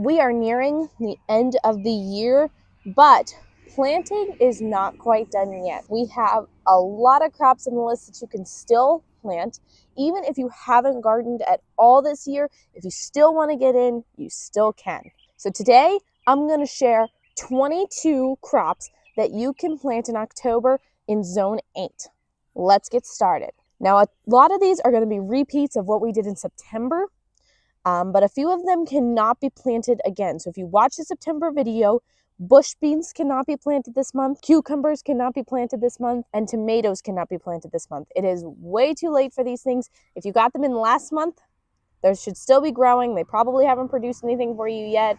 we are nearing the end of the year, but planting is not quite done yet. We have a lot of crops on the list that you can still plant. Even if you haven't gardened at all this year, if you still want to get in, you still can. So today, I'm going to share 22 crops that you can plant in October in Zone 8. Let's get started. Now, a lot of these are going to be repeats of what we did in September, but a few of them cannot be planted again. So if you watch the September video, bush beans cannot be planted this month, cucumbers cannot be planted this month, and tomatoes cannot be planted this month. It is way too late for these things. If you got them in last month, they should still be growing. They probably haven't produced anything for you yet,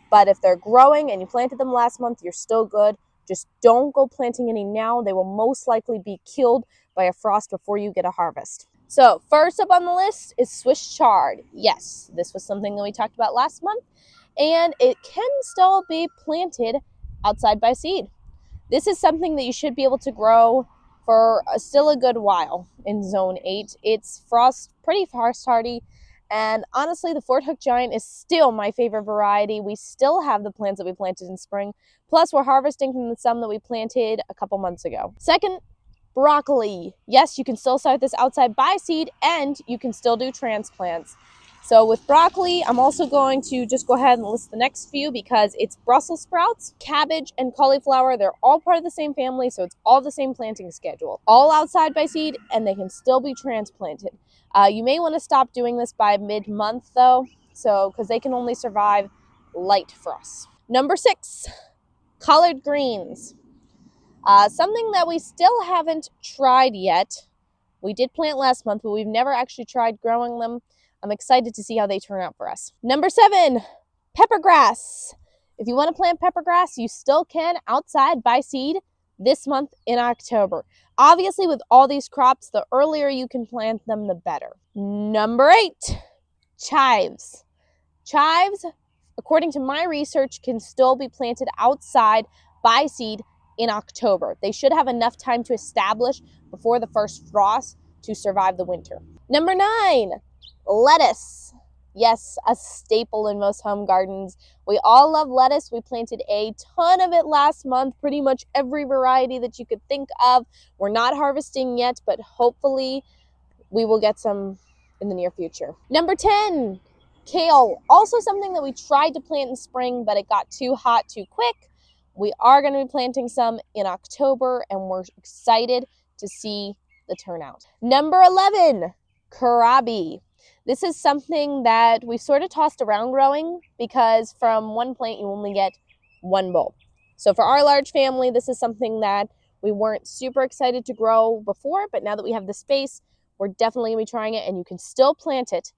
but if they're growing and you planted them last month, you're still good. Just don't go planting any now. They will most likely be killed by a frost before you get a harvest. So first up on the list is Swiss chard. Yes, this was something that we talked about last month, and it can still be planted outside by seed. This is something that you should be able to grow for still a good while in Zone 8. It's pretty frost hardy, and honestly, the Fort Hook Giant is still my favorite variety. We still have the plants that we planted in spring, plus we're harvesting from the some that we planted a couple months ago. Second, broccoli. Yes, you can still start this outside by seed, and you can still do transplants. So with broccoli, I'm also going to just go ahead and list the next few because it's Brussels sprouts, cabbage, and cauliflower. They're all part of the same family, so it's all the same planting schedule. All outside by seed, and they can still be transplanted. You may want to stop doing this by mid-month, though, because they can only survive light frosts. Number 6, collard greens. Something that we still haven't tried yet. We did plant last month, but we've never actually tried growing them. I'm excited to see how they turn out for us. Number 7, peppergrass. If you want to plant peppergrass, you still can outside by seed this month in October. Obviously, with all these crops, the earlier you can plant them, the better. Number 8, chives. Chives, according to my research, can still be planted outside by seed in October. They should have enough time to establish before the first frost to survive the winter. Number 9, lettuce. Yes, a staple in most home gardens. We all love lettuce. We planted a ton of it last month, pretty much every variety that you could think of. We're not harvesting yet, but hopefully we will get some in the near future. Number 10, kale. Also something that we tried to plant in spring, but it got too hot too quick. We are going to be planting some in October, and we're excited to see the turnout. Number 11, kohlrabi. This is something that we sort of tossed around growing because from one plant you only get one bulb. So for our large family, this is something that we weren't super excited to grow before, but now that we have the space, we're definitely going to be trying it, and you can still plant it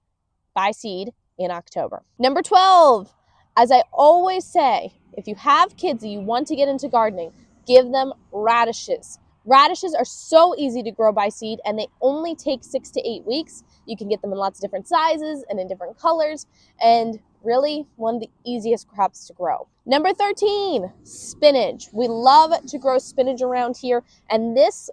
by seed in October. Number 12, as I always say, if you have kids and you want to get into gardening, give them radishes. Radishes are so easy to grow by seed, and they only take 6 to 8 weeks. You can get them in lots of different sizes and in different colors, and really one of the easiest crops to grow. Number 13, spinach. We love to grow spinach around here, and this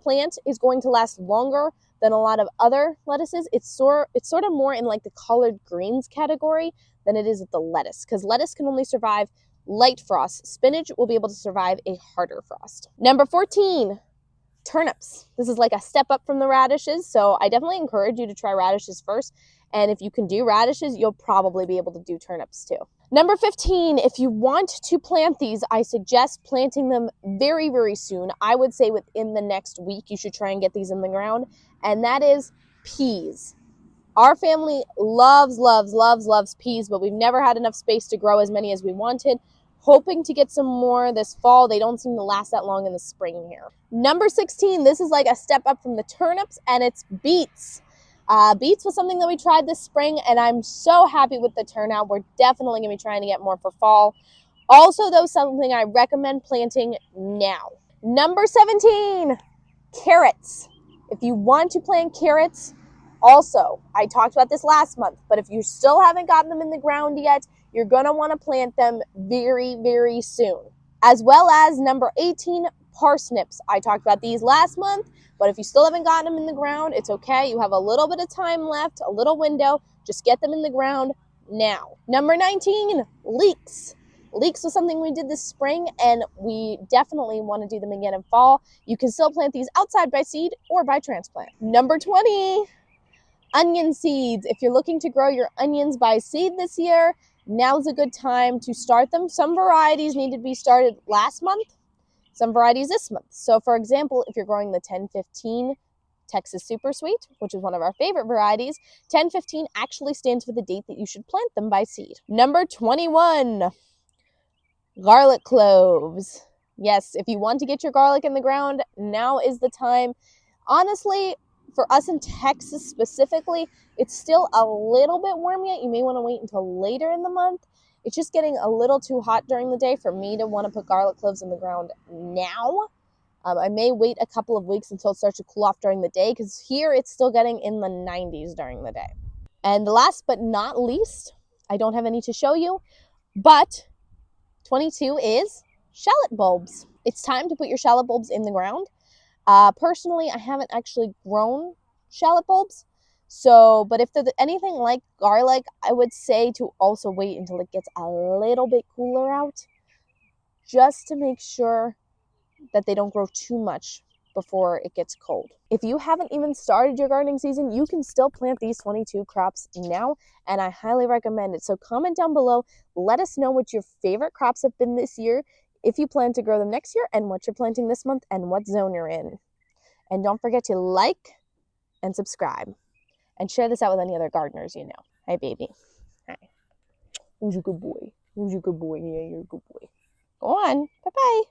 plant is going to last longer than a lot of other lettuces. It's sort of more in like the collard greens category than it is with the lettuce, because lettuce can only survive light frost. Spinach will be able to survive a harder frost. Number 14, turnips. This is like a step up from the radishes, so I definitely encourage you to try radishes first, and if you can do radishes, you'll probably be able to do turnips too. Number 15, if you want to plant these, I suggest planting them very, very soon. I would say within the next week, you should try and get these in the ground, and that is peas. Our family loves peas, but we've never had enough space to grow as many as we wanted. Hoping to get some more this fall. They don't seem to last that long in the spring here. Number 16, this is like a step up from the turnips, and it's beets. Beets was something that we tried this spring, and I'm so happy with the turnout. We're definitely going to be trying to get more for fall. Also, though, something I recommend planting now. Number 17, carrots. If you want to plant carrots, also, I talked about this last month, but if you still haven't gotten them in the ground yet, you're going to want to plant them very, very soon. As well as number 18, parsnips. I talked about these last month, but if you still haven't gotten them in the ground, it's okay. You have a little bit of time left, a little window. Just get them in the ground now. Number 19, leeks. Leeks was something we did this spring, and we definitely want to do them again in fall. You can still plant these outside by seed or by transplant. Number 20, onion seeds. If you're looking to grow your onions by seed this year, now's a good time to start them. Some varieties need to be started last month, some varieties this month. So for example, if you're growing the 1015 Texas Super Sweet, which is one of our favorite varieties, 1015 actually stands for the date that you should plant them by seed. Number 21, garlic cloves. Yes, if you want to get your garlic in the ground, now is the time. Honestly, for us in Texas specifically, it's still a little bit warm yet. You may want to wait until later in the month. It's just getting a little too hot during the day for me to want to put garlic cloves in the ground now. I may wait a couple of weeks until it starts to cool off during the day, because here it's still getting in the 90s during the day. And last but not least, I don't have any to show you, but 22 is shallot bulbs. It's time to put your shallot bulbs in the ground. Personally, I haven't actually grown shallot bulbs. But if they're anything like garlic, I would say to also wait until it gets a little bit cooler out, just to make sure that they don't grow too much before it gets cold. If you haven't even started your gardening season, you can still plant these 22 crops now, and I highly recommend it. So comment down below, let us know what your favorite crops have been this year, if you plan to grow them next year, and what you're planting this month, and what zone you're in. And don't forget to like and subscribe, and share this out with any other gardeners you know. Hi, baby. Hi. Who's a good boy? Who's a good boy? Yeah, you're a good boy. Go on. Bye-bye.